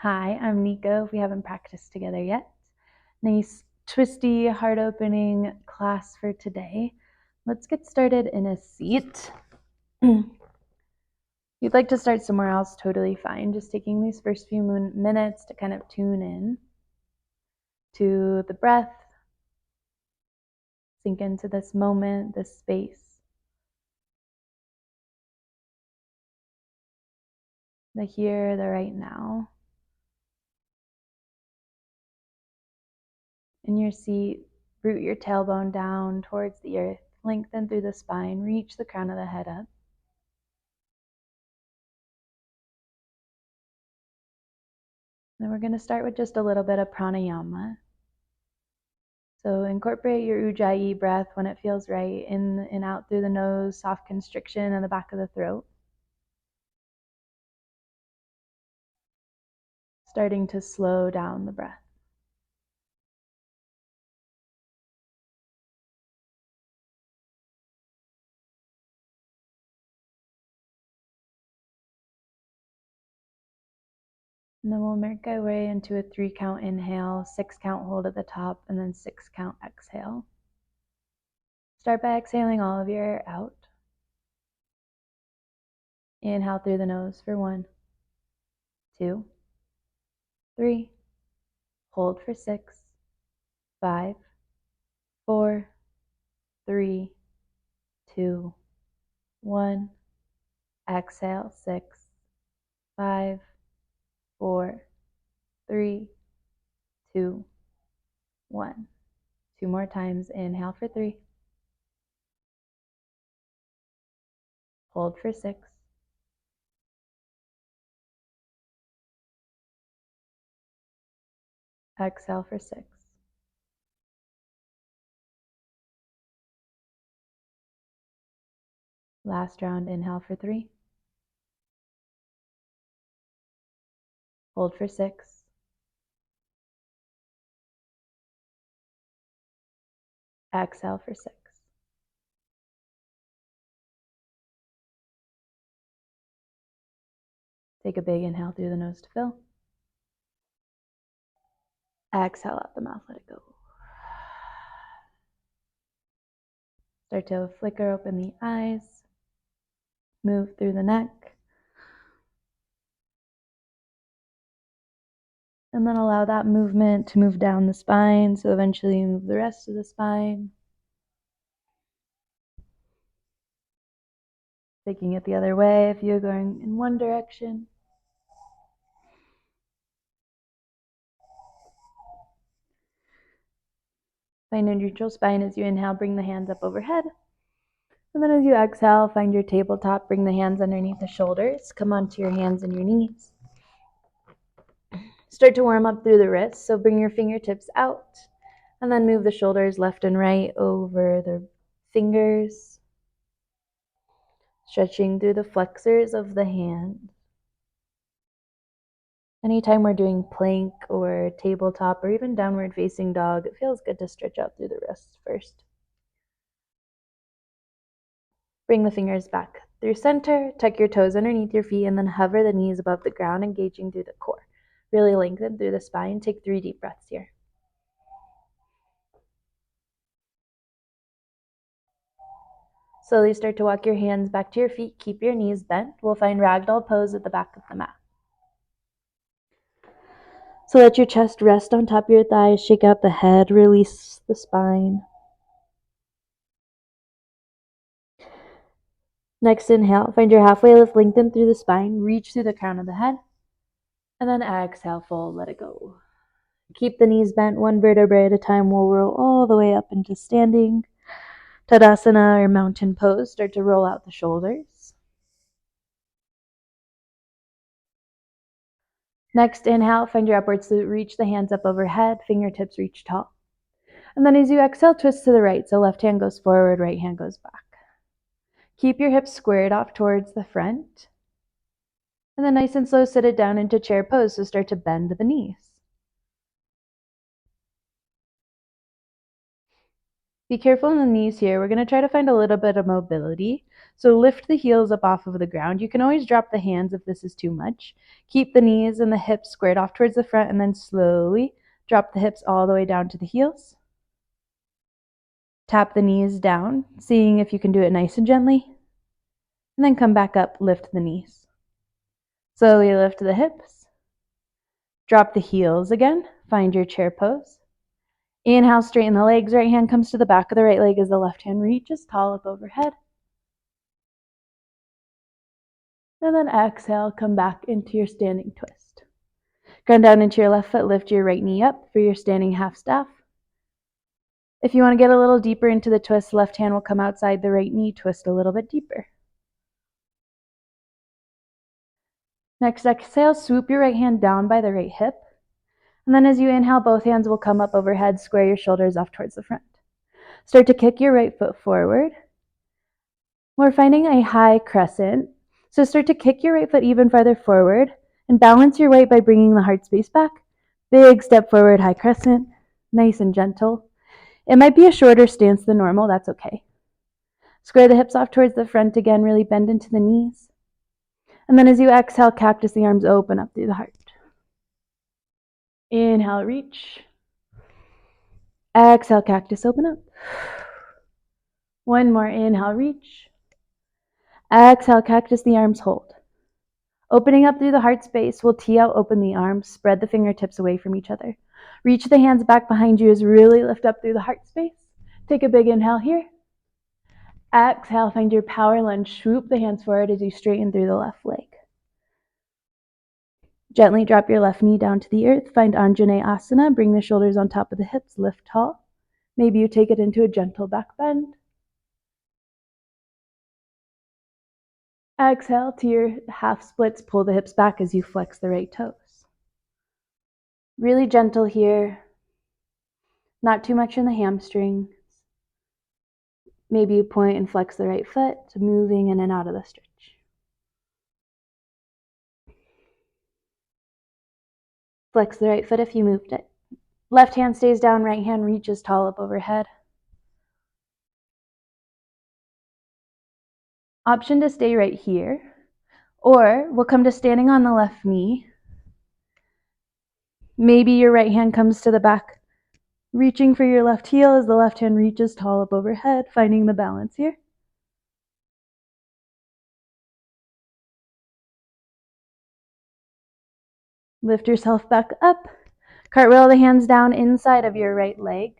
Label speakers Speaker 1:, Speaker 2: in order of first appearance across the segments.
Speaker 1: Hi, I'm Nico, if we haven't practiced together yet. Nice, twisty, heart-opening class for today. Let's get started in a seat. If you'd like to start somewhere else, totally fine. Just taking these first few minutes to kind of tune in to the breath, sink into this moment, this space, the here, the right now. In your seat, root your tailbone down towards the earth, lengthen through the spine, reach the crown of the head up. Then we're going to start with just a little bit of pranayama. So incorporate your ujjayi breath when it feels right, in and out through the nose, soft constriction in the back of the throat. Starting to slow down the breath. And then we'll make our way into a 3-count inhale, 6-count hold at the top, and then 6-count exhale. Start by exhaling all of your air out. Inhale through the nose for 1, 2, 3. Hold for 6, 5, 4, 3, 2, 1. Exhale, 6, 5, 4, 3, 2, 1. 2 more times. Inhale for 3. Hold for 6. Exhale for 6. Last round. Inhale for 3. Hold for 6. Exhale for 6. Take a big inhale through the nose to fill. Exhale out the mouth, let it go. Start to flicker open the eyes. Move through the neck. And then allow that movement to move down the spine, so eventually you move the rest of the spine. Taking it the other way if you're going in one direction. Find a neutral spine as you inhale, bring the hands up overhead. And then as you exhale, find your tabletop, bring the hands underneath the shoulders, come onto your hands and your knees. Start to warm up through the wrists, so bring your fingertips out, and then move the shoulders left and right over the fingers, stretching through the flexors of the hand. Anytime we're doing plank or tabletop or even downward facing dog, it feels good to stretch out through the wrists first. Bring the fingers back through center, tuck your toes underneath your feet, and then hover the knees above the ground, engaging through the core. Really lengthen through the spine. Take 3 deep breaths here. Slowly start to walk your hands back to your feet. Keep your knees bent. We'll find ragdoll pose at the back of the mat. So let your chest rest on top of your thighs. Shake out the head. Release the spine. Next inhale. Find your halfway lift. Lengthen through the spine. Reach through the crown of the head. And then exhale, fold. Let it go. Keep the knees bent. 1 vertebrae at a time. We'll roll all the way up into standing. Tadasana or mountain pose. Start to roll out the shoulders. Next inhale, find your upward salute. Reach the hands up overhead. Fingertips reach tall. And then as you exhale, twist to the right. So left hand goes forward, right hand goes back. Keep your hips squared off towards the front. And then nice and slow, sit it down into chair pose. So start to bend the knees. Be careful in the knees here. We're going to try to find a little bit of mobility. So lift the heels up off of the ground. You can always drop the hands if this is too much. Keep the knees and the hips squared off towards the front, and then slowly drop the hips all the way down to the heels. Tap the knees down, seeing if you can do it nice and gently. And then come back up, lift the knees. Slowly lift the hips. Drop the heels again. Find your chair pose. Inhale, straighten the legs. Right hand comes to the back of the right leg as the left hand reaches tall up overhead. And then exhale, come back into your standing twist. Ground down into your left foot, lift your right knee up for your standing half staff. If you want to get a little deeper into the twist, left hand will come outside the right knee, twist a little bit deeper. Next exhale, swoop your right hand down by the right hip. And then as you inhale, both hands will come up overhead, square your shoulders off towards the front. Start to kick your right foot forward. We're finding a high crescent. So start to kick your right foot even farther forward and balance your weight by bringing the heart space back. Big step forward, high crescent, nice and gentle. It might be a shorter stance than normal, that's okay. Square the hips off towards the front again, really bend into the knees. And then as you exhale, cactus the arms open up through the heart. Inhale, reach. Exhale, cactus, open up. One more, inhale, reach. Exhale, cactus, the arms hold. Opening up through the heart space, we'll tee out, open the arms, spread the fingertips away from each other. Reach the hands back behind you as really lift up through the heart space. Take a big inhale here. Exhale, find your power lunge. Swoop the hands forward as you straighten through the left leg. Gently drop your left knee down to the earth. Find Anjaneyasana. Bring the shoulders on top of the hips. Lift tall. Maybe you take it into a gentle back bend. Exhale to your half splits. Pull the hips back as you flex the right toes. Really gentle here. Not too much in the hamstrings. Maybe you point and flex the right foot, moving in and out of the stretch. Flex the right foot if you moved it. Left hand stays down, right hand reaches tall up overhead. Option to stay right here, or we'll come to standing on the left knee. Maybe your right hand comes to the back, reaching for your left heel as the left hand reaches tall up overhead, finding the balance here. Lift yourself back up. Cartwheel the hands down inside of your right leg.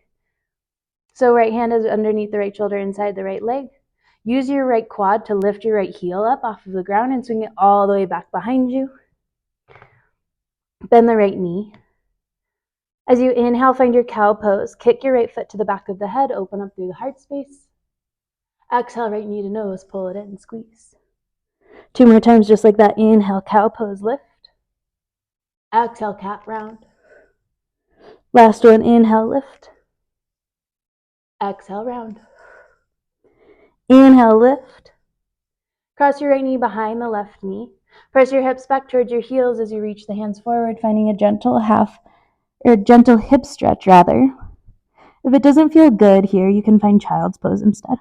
Speaker 1: So right hand is underneath the right shoulder, inside the right leg. Use your right quad to lift your right heel up off of the ground and swing it all the way back behind you. Bend the right knee. As you inhale, find your cow pose. Kick your right foot to the back of the head, open up through the heart space. Exhale, right knee to nose, pull it in, squeeze. 2 more times just like that. Inhale, cow pose, lift. Exhale, cat round. Last one, inhale, lift. Exhale, round. Inhale, lift. Cross your right knee behind the left knee. Press your hips back towards your heels as you reach the hands forward, finding a gentle hip stretch rather. If it doesn't feel good here, you can find child's pose instead.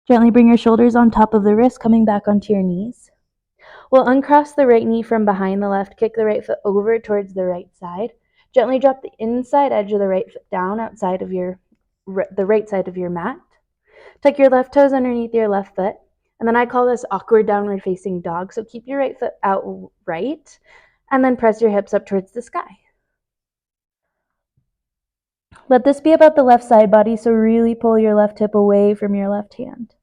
Speaker 1: Gently bring your shoulders on top of the wrist, coming back onto your knees. We'll uncross the right knee from behind the left, kick the right foot over towards the right side. Gently drop the inside edge of the right foot down outside of the right side of your mat. Tuck your left toes underneath your left foot. And then I call this awkward downward facing dog. So keep your right foot out right, and then press your hips up towards the sky. Let this be about the left side body, so really pull your left hip away from your left hand.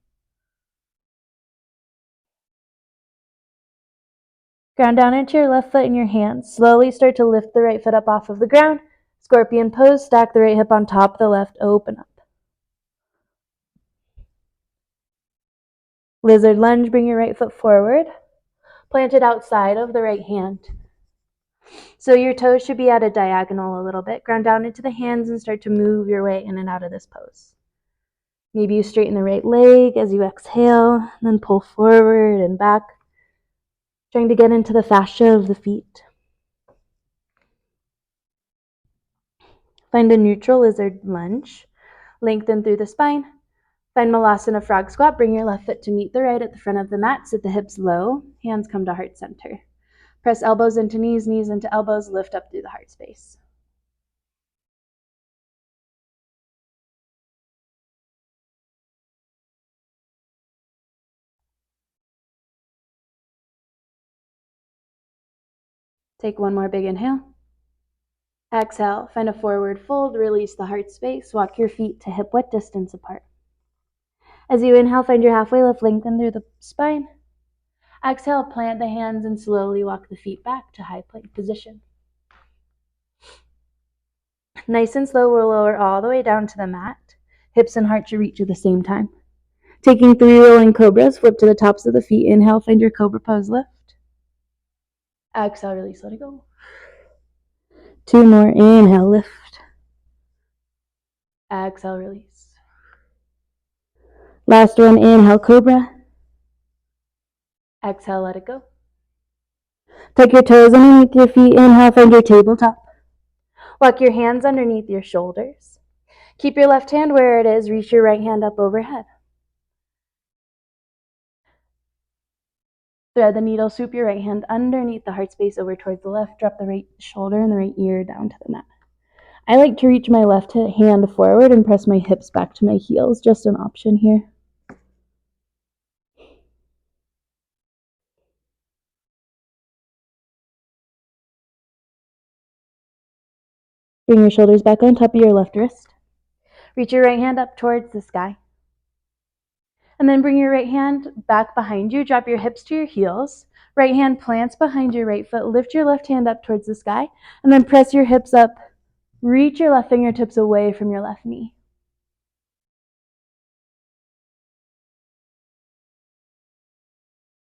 Speaker 1: Ground down into your left foot in your hands. Slowly start to lift the right foot up off of the ground. Scorpion pose, stack the right hip on top of the left, open up. Lizard lunge, bring your right foot forward. Plant it outside of the right hand. So your toes should be at a diagonal a little bit. Ground down into the hands and start to move your way in and out of this pose. Maybe you straighten the right leg as you exhale, and then pull forward and back, trying to get into the fascia of the feet. Find a neutral lizard lunge. Lengthen through the spine. Find Malasana frog squat. Bring your left foot to meet the right at the front of the mat. Sit the hips low. Hands come to heart center. Press elbows into knees, knees into elbows. Lift up through the heart space. Take one more big inhale. Exhale, find a forward fold, release the heart space, walk your feet to hip-width distance apart. As you inhale, find your halfway lift, lengthen through the spine. Exhale, plant the hands and slowly walk the feet back to high plank position. Nice and slow, we'll lower all the way down to the mat. Hips and heart should reach at the same time. Taking 3 rolling cobras, flip to the tops of the feet. Inhale, find your cobra pose lift. Exhale, release, let it go. 2 more, inhale, lift. Exhale, release. Last one, inhale, cobra. Exhale, let it go. Tuck your toes underneath your feet. Inhale, find your tabletop. Walk your hands underneath your shoulders. Keep your left hand where it is. Reach your right hand up overhead. Thread the needle, swoop your right hand underneath the heart space over towards the left. Drop the right shoulder and the right ear down to the mat. I like to reach my left hand forward and press my hips back to my heels. Just an option here. Bring your shoulders back on top of your left wrist. Reach your right hand up towards the sky. And then bring your right hand back behind you. Drop your hips to your heels. Right hand plants behind your right foot. Lift your left hand up towards the sky. And then press your hips up. Reach your left fingertips away from your left knee.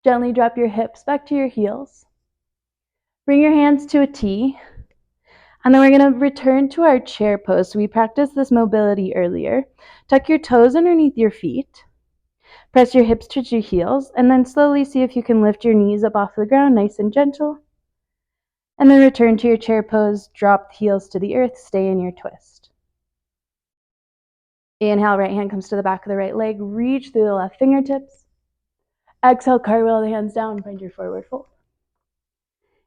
Speaker 1: Gently drop your hips back to your heels. Bring your hands to a T. And then we're going to return to our chair pose. So we practiced this mobility earlier. Tuck your toes underneath your feet. Press your hips to your heels. And then slowly see if you can lift your knees up off the ground, nice and gentle. And then return to your chair pose. Drop the heels to the earth. Stay in your twist. Inhale, right hand comes to the back of the right leg. Reach through the left fingertips. Exhale, cartwheel the hands down. Find your forward fold.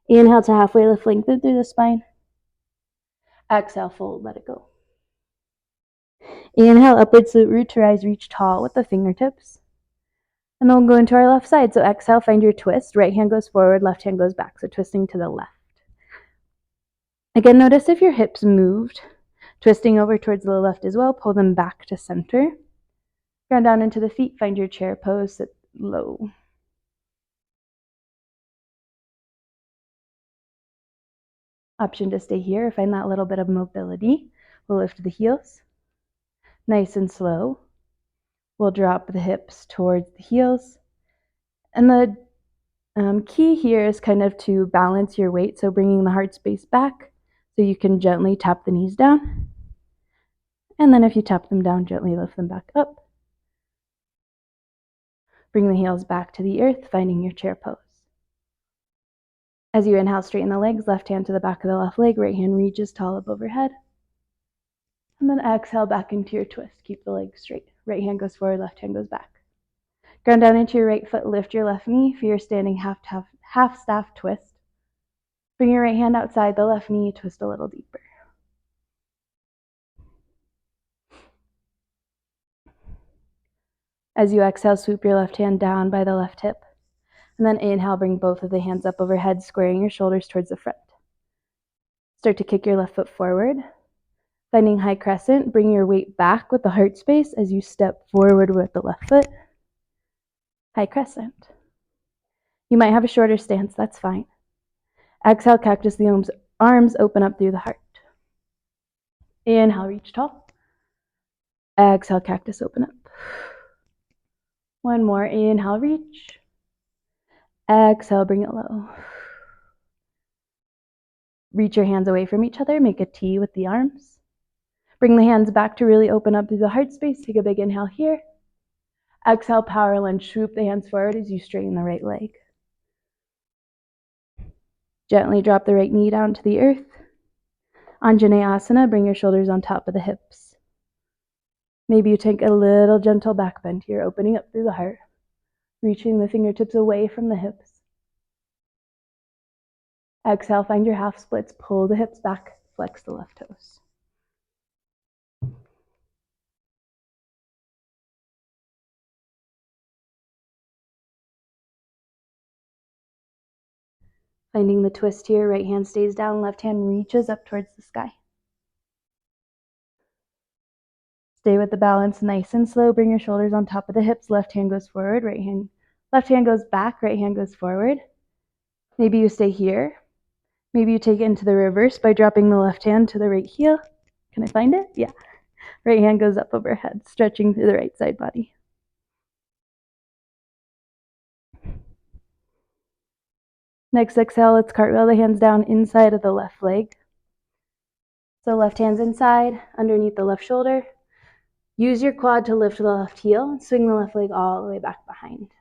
Speaker 1: Inhale to halfway lift, lengthen through the spine. Exhale, fold, let it go. Inhale, upward salute, root to rise, reach tall with the fingertips. And then we'll go into our left side. So exhale, find your twist. Right hand goes forward, left hand goes back. So twisting to the left. Again, notice if your hips moved. Twisting over towards the left as well. Pull them back to center. Ground down into the feet. Find your chair pose. Sit low. Option to stay here. Find that little bit of mobility. We'll lift the heels. Nice and slow. We'll drop the hips towards the heels. And the key here is kind of to balance your weight. So bringing the heart space back so you can gently tap the knees down. And then if you tap them down, gently lift them back up. Bring the heels back to the earth, finding your chair pose. As you inhale, straighten the legs, left hand to the back of the left leg, right hand reaches tall up overhead. And then exhale back into your twist. Keep the legs straight. Right hand goes forward, left hand goes back. Ground down into your right foot, lift your left knee for your standing half staff twist. Bring your right hand outside the left knee, twist a little deeper. As you exhale, swoop your left hand down by the left hip. And then inhale, bring both of the hands up overhead, squaring your shoulders towards the front. Start to kick your left foot forward. Finding high crescent, bring your weight back with the heart space as you step forward with the left foot. High crescent. You might have a shorter stance, that's fine. Exhale, cactus the arms open up through the heart. Inhale, reach tall. Exhale, cactus open up. One more, inhale, reach. Exhale, bring it low. Reach your hands away from each other, make a T with the arms. Bring the hands back to really open up through the heart space. Take a big inhale here. Exhale, power lunge, swoop the hands forward as you straighten the right leg. Gently drop the right knee down to the earth. Anjaneyasana, bring your shoulders on top of the hips. Maybe you take a little gentle back bend here, opening up through the heart, reaching the fingertips away from the hips. Exhale, find your half splits, pull the hips back, flex the left toes. Finding the twist here, right hand stays down, left hand reaches up towards the sky. Stay with the balance, nice and slow. Bring your shoulders on top of the hips. Left hand goes forward, left hand goes back, right hand goes forward. Maybe you stay here. Maybe you take it into the reverse by dropping the left hand to the right heel. Can I find it? Yeah. Right hand goes up overhead, stretching through the right side body. Next exhale, let's cartwheel the hands down inside of the left leg. So left hand's inside, underneath the left shoulder. Use your quad to lift the left heel. Swing the left leg all the way back behind.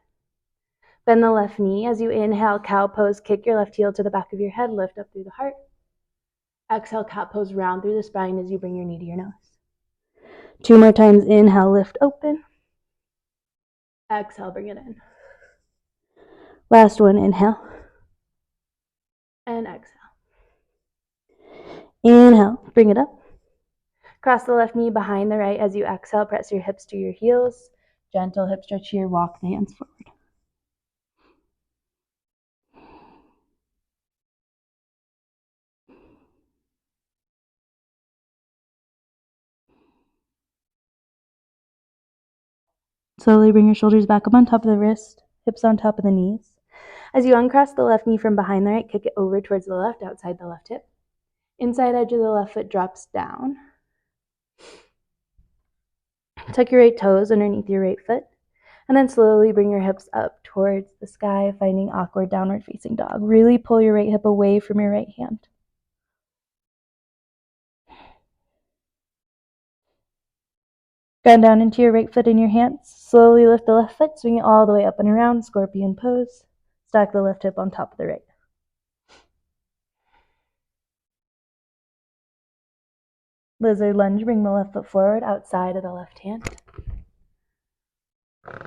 Speaker 1: Bend the left knee. As you inhale, cow pose. Kick your left heel to the back of your head. Lift up through the heart. Exhale, cat pose. Round through the spine as you bring your knee to your nose. 2 more times. Inhale, lift open. Exhale, bring it in. Last one, inhale. And exhale. Inhale, bring it up. Cross the left knee behind the right as you exhale. Press your hips to your heels. Gentle hip stretch here. Walk the hands forward. Slowly bring your shoulders back up on top of the wrist, hips on top of the knees. As you uncross the left knee from behind the right, kick it over towards the left, outside the left hip. Inside edge of the left foot drops down. Tuck your right toes underneath your right foot, and then slowly bring your hips up towards the sky, finding awkward downward facing dog. Really pull your right hip away from your right hand. Ground down into your right foot in your hands. Slowly lift the left foot, swing it all the way up and around, scorpion pose. Stack the left hip on top of the right. Lizard lunge, bring the left foot forward outside of the left hand.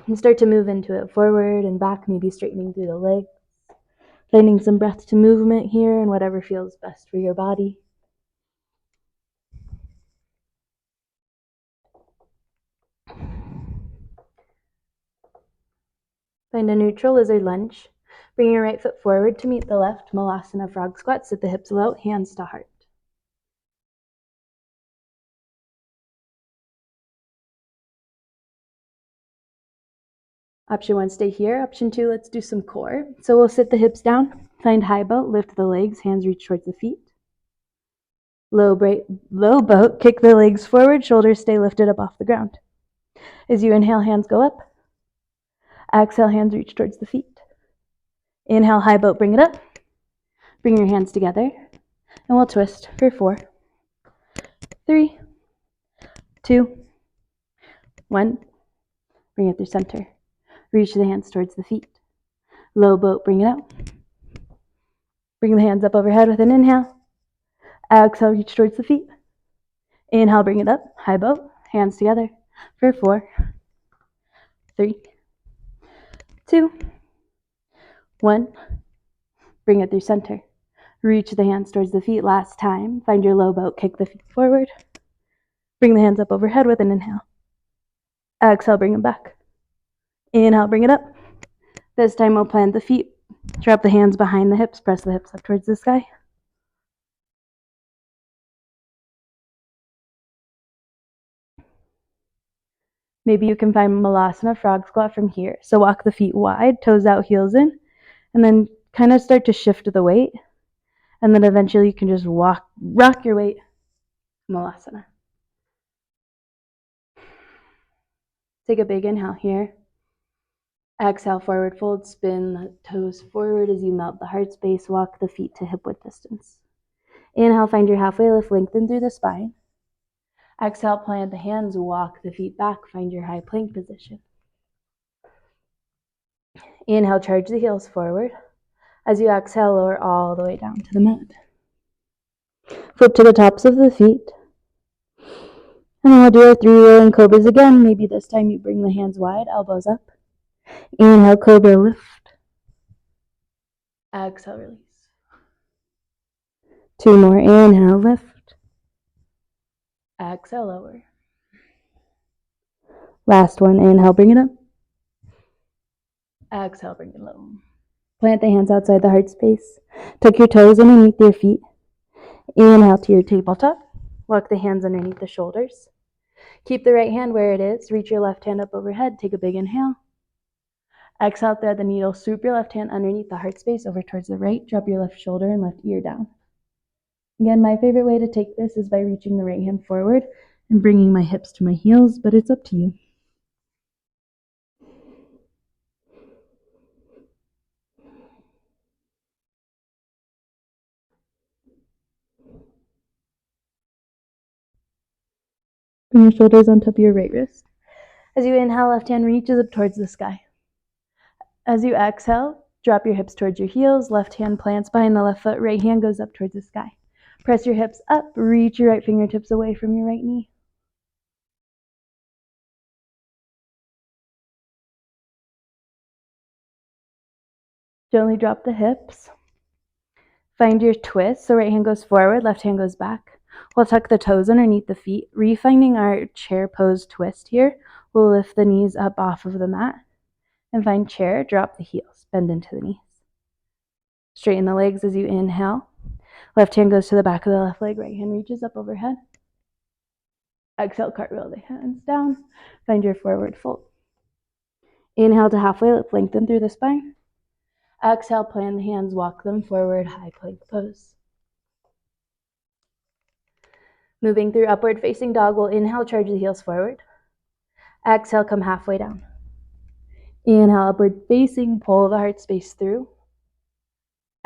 Speaker 1: And start to move into it, forward and back, maybe straightening through the legs. Finding some breath to movement here and whatever feels best for your body. Find a neutral lizard lunge. Bring your right foot forward to meet the left. Malasana frog squat. Sit the hips low, hands to heart. Option 1, stay here. Option 2, let's do some core. So we'll sit the hips down. Find high boat, lift the legs, hands reach towards the feet. Low boat, kick the legs forward, shoulders stay lifted up off the ground. As you inhale, hands go up. Exhale, hands reach towards the feet. Inhale, high boat, bring it up. Bring your hands together, and we'll twist for 4, 3, 2, 1. Bring it through center. Reach the hands towards the feet. Low boat, bring it out. Bring the hands up overhead with an inhale. Exhale, reach towards the feet. Inhale, bring it up. High boat, hands together for 4, 3, 2, 1. Bring it through center. Reach the hands towards the feet. Last time. Find your low boat. Kick the feet forward. Bring the hands up overhead with an inhale. Exhale, bring them back. Inhale, bring it up. This time we'll plant the feet. Drop the hands behind the hips. Press the hips up towards the sky. Maybe you can find Malasana frog squat from here. So walk the feet wide, toes out, heels in, and then kind of start to shift the weight. And then eventually you can just rock your weight, Malasana. Take a big inhale here. Exhale, forward fold, spin the toes forward as you melt the heart space, walk the feet to hip width distance. Inhale, find your halfway lift, lengthen through the spine. Exhale, plant the hands, walk the feet back, find your high plank position. Inhale, charge the heels forward. As you exhale, lower all the way down to the mat. Flip to the tops of the feet. And then we'll do our 3 rolling cobras again. Maybe this time you bring the hands wide, elbows up. Inhale, cobra, lift. Exhale, release. 2 more. Inhale, lift. Exhale, lower. Last one. Inhale, bring it up. Exhale, bring it low. Plant the hands outside the heart space. Tuck your toes underneath your feet. Inhale to your tabletop. Walk the hands underneath the shoulders. Keep the right hand where it is. Reach your left hand up overhead. Take a big inhale. Exhale, thread the needle. Swoop your left hand underneath the heart space over towards the right. Drop your left shoulder and left ear down. Again, my favorite way to take this is by reaching the right hand forward and bringing my hips to my heels, but it's up to you. Bring your shoulders on top of your right wrist. As you inhale, left hand reaches up towards the sky. As you exhale, drop your hips towards your heels. Left hand plants behind the left foot. Right hand goes up towards the sky. Press your hips up. Reach your right fingertips away from your right knee. Gently drop the hips. Find your twist. So right hand goes forward, left hand goes back. We'll tuck the toes underneath the feet. Refinding our chair pose twist here. We'll lift the knees up off of the mat. And find chair, drop the heels, bend into the knees. Straighten the legs as you inhale. Left hand goes to the back of the left leg, right hand reaches up overhead. Exhale, cartwheel the hands down. Find your forward fold. Inhale to halfway lift, lengthen through the spine. Exhale, plant the hands, walk them forward, high plank pose. Moving through upward facing dog, we'll inhale, charge the heels forward. Exhale, come halfway down. Inhale, upward facing, pull the heart space through.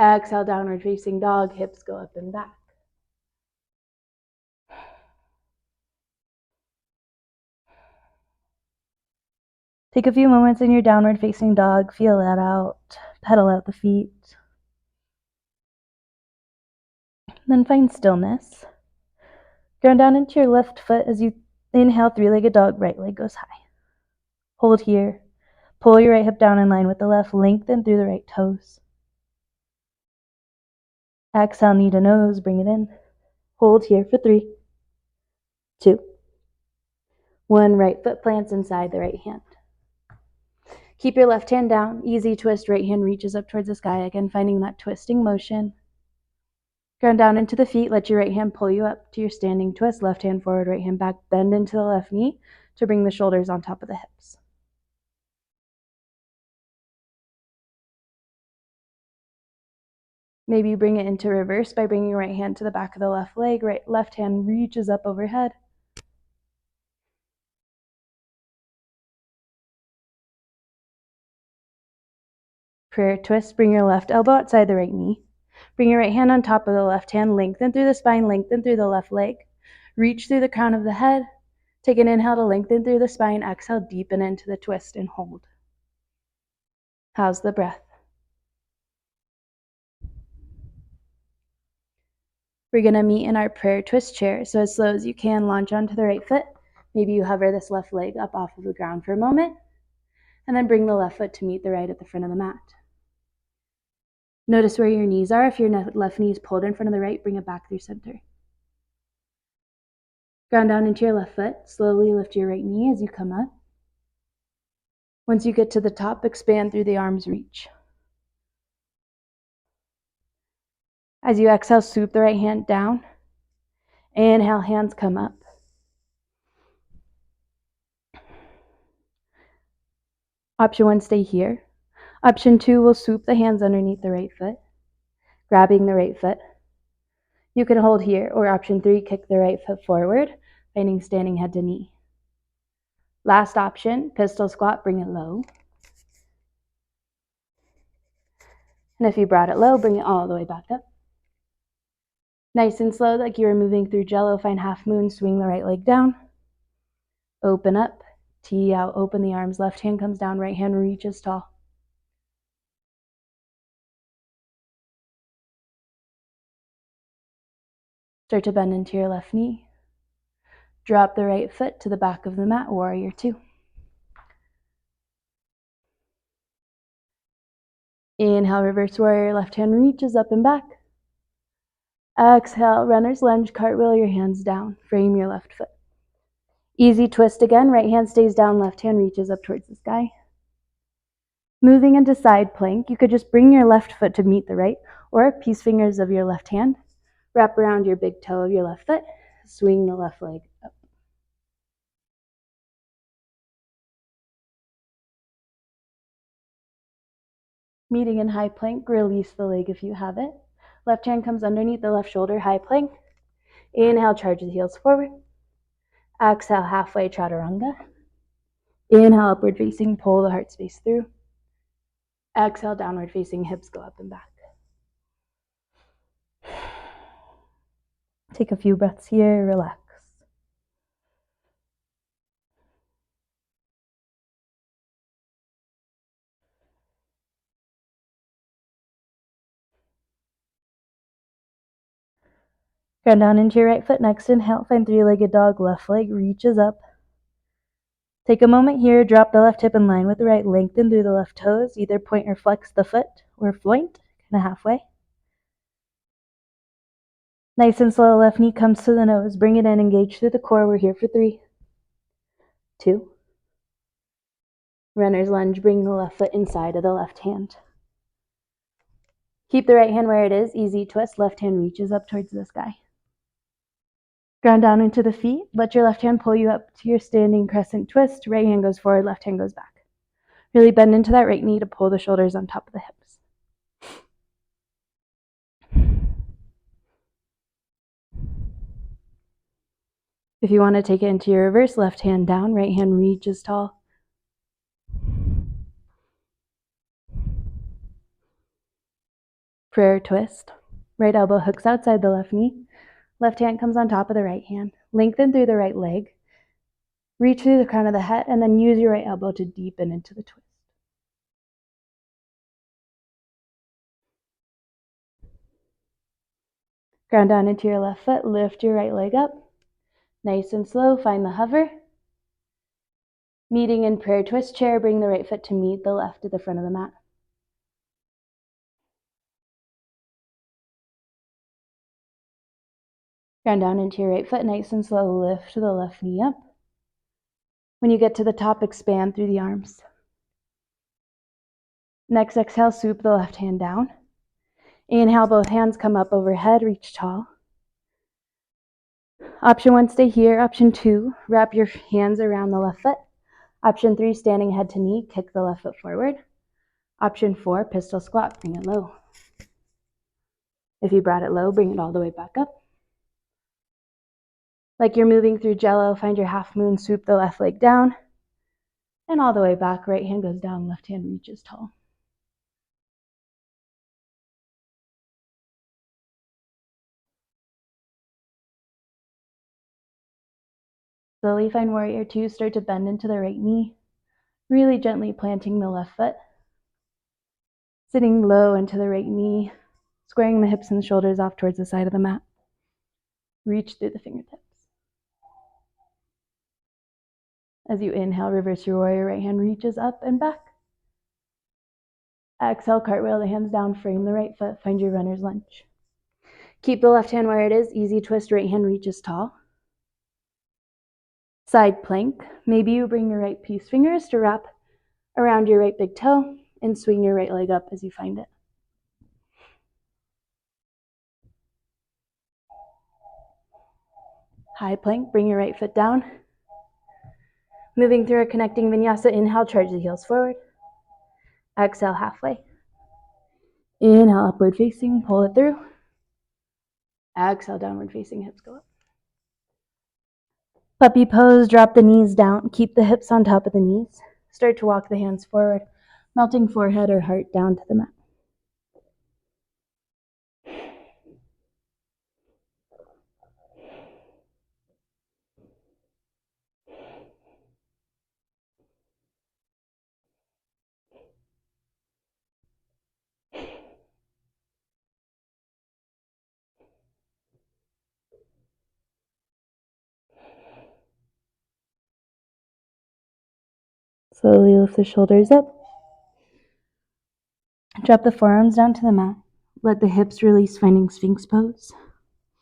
Speaker 1: Exhale, downward facing dog, hips go up and back. Take a few moments in your downward facing dog, feel that out, pedal out the feet. Then find stillness. Ground down into your left foot as you inhale, 3-legged dog, right leg goes high. Hold here. Pull your right hip down in line with the left, lengthen through the right toes. Exhale, knee to nose, bring it in. Hold here for 3, 2, 1. Right foot plants inside the right hand. Keep your left hand down. Easy twist, right hand reaches up towards the sky. Again, finding that twisting motion. Ground down into the feet. Let your right hand pull you up to your standing twist. Left hand forward, right hand back. Bend into the left knee to bring the shoulders on top of the hips. Maybe you bring it into reverse by bringing your right hand to the back of the left leg. Left hand reaches up overhead. Prayer twist. Bring your left elbow outside the right knee. Bring your right hand on top of the left hand. Lengthen through the spine. Lengthen through the left leg. Reach through the crown of the head. Take an inhale to lengthen through the spine. Exhale, deepen into the twist and hold. How's the breath? We're going to meet in our prayer twist chair. So as slow as you can, launch onto the right foot. Maybe you hover this left leg up off of the ground for a moment. And then bring the left foot to meet the right at the front of the mat. Notice where your knees are. If your left knee is pulled in front of the right, bring it back through center. Ground down into your left foot. Slowly lift your right knee as you come up. Once you get to the top, expand through the arm's reach. As you exhale, swoop the right hand down. Inhale, hands come up. Option 1, stay here. Option 2, we'll swoop the hands underneath the right foot, grabbing the right foot. You can hold here, or option 3, kick the right foot forward, finding standing head to knee. Last option, pistol squat, bring it low. And if you brought it low, bring it all the way back up. Nice and slow, like you were moving through jello, find half moon, swing the right leg down. Open up, tee out, open the arms, left hand comes down, right hand reaches tall. Start to bend into your left knee. Drop the right foot to the back of the mat, warrior two. Inhale, reverse warrior, left hand reaches up and back. Exhale, runner's lunge, cartwheel your hands down, frame your left foot. Easy twist again, right hand stays down, left hand reaches up towards the sky. Moving into side plank, you could just bring your left foot to meet the right, or peace fingers of your left hand. Wrap around your big toe of your left foot, swing the left leg up. Meeting in high plank, release the leg if you have it. Left hand comes underneath the left shoulder, high plank. Inhale, charge the heels forward. Exhale, halfway chaturanga. Inhale, upward facing, pull the heart space through. Exhale, downward facing, hips go up and back. Take a few breaths here, relax. Ground down into your right foot. Next inhale, find three-legged dog. Left leg reaches up. Take a moment here, drop the left hip in line with the right, lengthen through the left toes. Either point or flex the foot, or floint, kind of halfway. Nice and slow, left knee comes to the nose. Bring it in, engage through the core. We're here for 3, 2. Runner's lunge, bring the left foot inside of the left hand. Keep the right hand where it is. Easy twist, left hand reaches up towards the sky. Ground down into the feet. Let your left hand pull you up to your standing crescent twist. Right hand goes forward, left hand goes back. Really bend into that right knee to pull the shoulders on top of the hips. If you want to take it into your reverse, left hand down, right hand reaches tall. Prayer twist. Right elbow hooks outside the left knee. Left hand comes on top of the right hand. Lengthen through the right leg. Reach through the crown of the head, and then use your right elbow to deepen into the twist. Ground down into your left foot. Lift your right leg up. Nice and slow, find the hover. Meeting in prayer twist chair, bring the right foot to meet the left at the front of the mat. Ground down into your right foot, nice and slow, lift the left knee up. When you get to the top, expand through the arms. Next exhale, swoop the left hand down. Inhale, both hands come up overhead, reach tall. Option 1, stay here. Option 2, wrap your hands around the left foot. Option 3, standing head to knee, kick the left foot forward. Option 4, pistol squat, bring it low. If you brought it low, bring it all the way back up. Like you're moving through jello, find your half moon, swoop the left leg down, and all the way back. Right hand goes down, left hand reaches tall. Slowly find warrior 2, start to bend into the right knee, really gently planting the left foot. Sitting low into the right knee, squaring the hips and the shoulders off towards the side of the mat. Reach through the fingertips. As you inhale, reverse your warrior, right hand reaches up and back. Exhale, cartwheel the hands down, frame the right foot, find your runner's lunge. Keep the left hand where it is, easy twist, right hand reaches tall. Side plank, maybe you bring your right peace fingers to wrap around your right big toe and swing your right leg up as you find it. High plank, bring your right foot down. Moving through a connecting vinyasa, inhale, charge the heels forward. Exhale, halfway. Inhale, upward facing, pull it through. Exhale, downward facing, hips go up. Puppy pose, drop the knees down, keep the hips on top of the knees. Start to walk the hands forward, melting forehead or heart down to the mat. Slowly lift the shoulders up. Drop the forearms down to the mat. Let the hips release, finding Sphinx pose.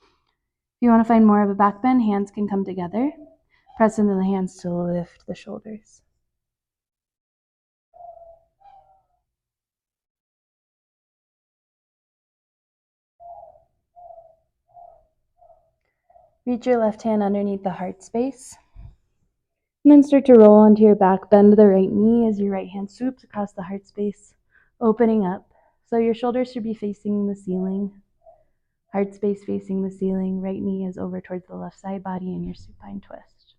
Speaker 1: If you want to find more of a back bend, hands can come together. Press into the hands to lift the shoulders. Reach your left hand underneath the heart space. And then start to roll onto your back. Bend the right knee as your right hand swoops across the heart space, opening up. So your shoulders should be facing the ceiling. Heart space facing the ceiling. Right knee is over towards the left side body in your supine twist.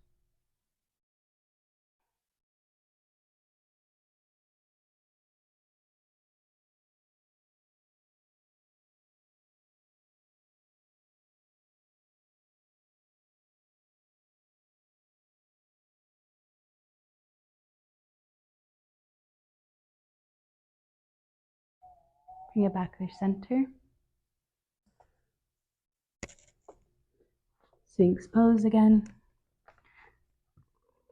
Speaker 1: Bring it back to center. Sphinx pose again.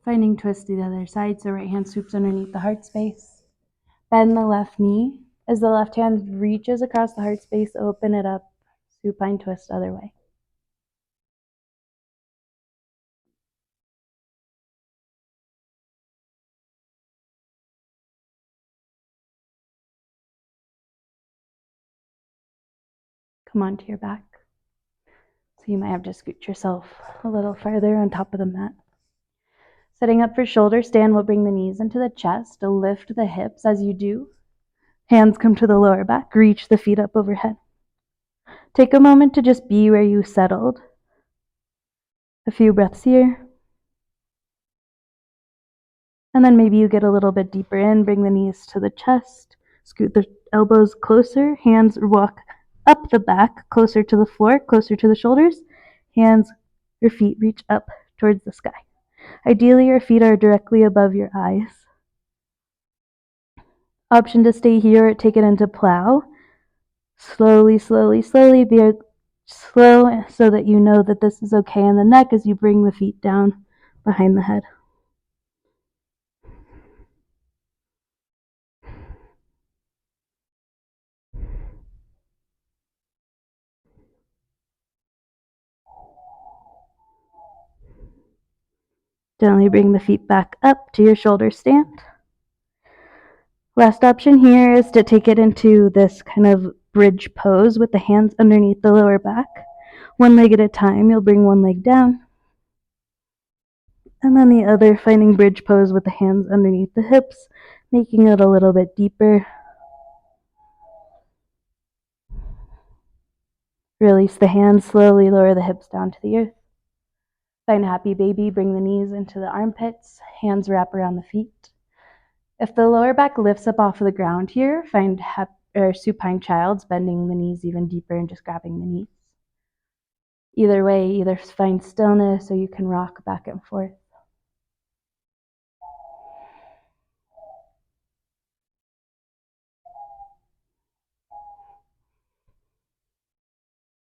Speaker 1: Finding twist to the other side, so right hand swoops underneath the heart space. Bend the left knee. As the left hand reaches across the heart space, open it up. Supine twist other way. Come onto your back. So you might have to scoot yourself a little farther on top of the mat. Setting up for shoulder stand, we'll bring the knees into the chest. Lift the hips as you do. Hands come to the lower back. Reach the feet up overhead. Take a moment to just be where you settled. A few breaths here. And then maybe you get a little bit deeper in. Bring the knees to the chest. Scoot the elbows closer. Hands walk up the back, closer to the floor, closer to the shoulders. Hands, your feet reach up towards the sky. Ideally, your feet are directly above your eyes. Option to stay here or take it into plow. Slowly, slowly, slowly. Be slow so that you know that this is okay in the neck as you bring the feet down behind the head. Gently bring the feet back up to your shoulder stand. Last option here is to take it into this kind of bridge pose with the hands underneath the lower back. One leg at a time, you'll bring one leg down. And then the other, finding bridge pose with the hands underneath the hips, making it a little bit deeper. Release the hands, slowly lower the hips down to the earth. Find happy baby, bring the knees into the armpits, hands wrap around the feet. If the lower back lifts up off of the ground here, find supine child's, bending the knees even deeper and just grabbing the knees. Either way, either find stillness or you can rock back and forth.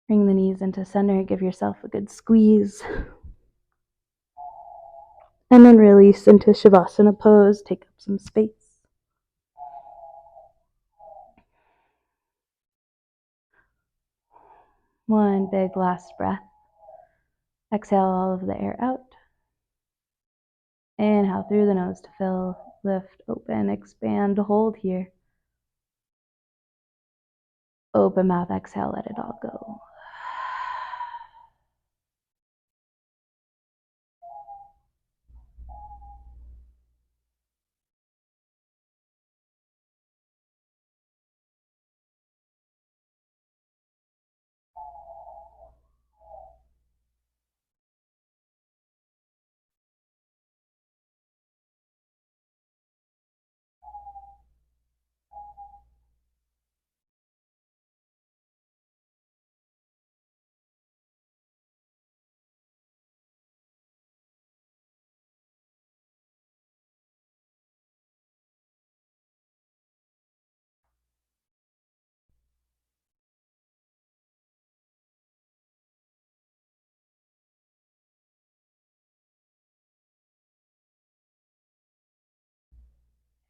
Speaker 1: Bring the knees into center, give yourself a good squeeze. And then release into Savasana pose, take up some space. One big last breath. Exhale all of the air out. Inhale through the nose to fill, lift, open, expand, hold here. Open mouth, exhale, let it all go.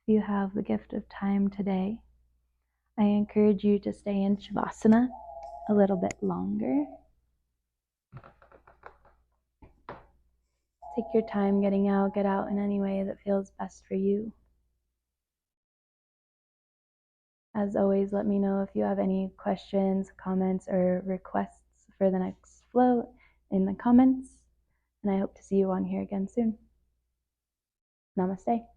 Speaker 1: If you have the gift of time today, I encourage you to stay in Savasana a little bit longer. Take your time getting out, get out in any way that feels best for you. As always, let me know if you have any questions, comments, or requests for the next flow in the comments. And I hope to see you on here again soon. Namaste.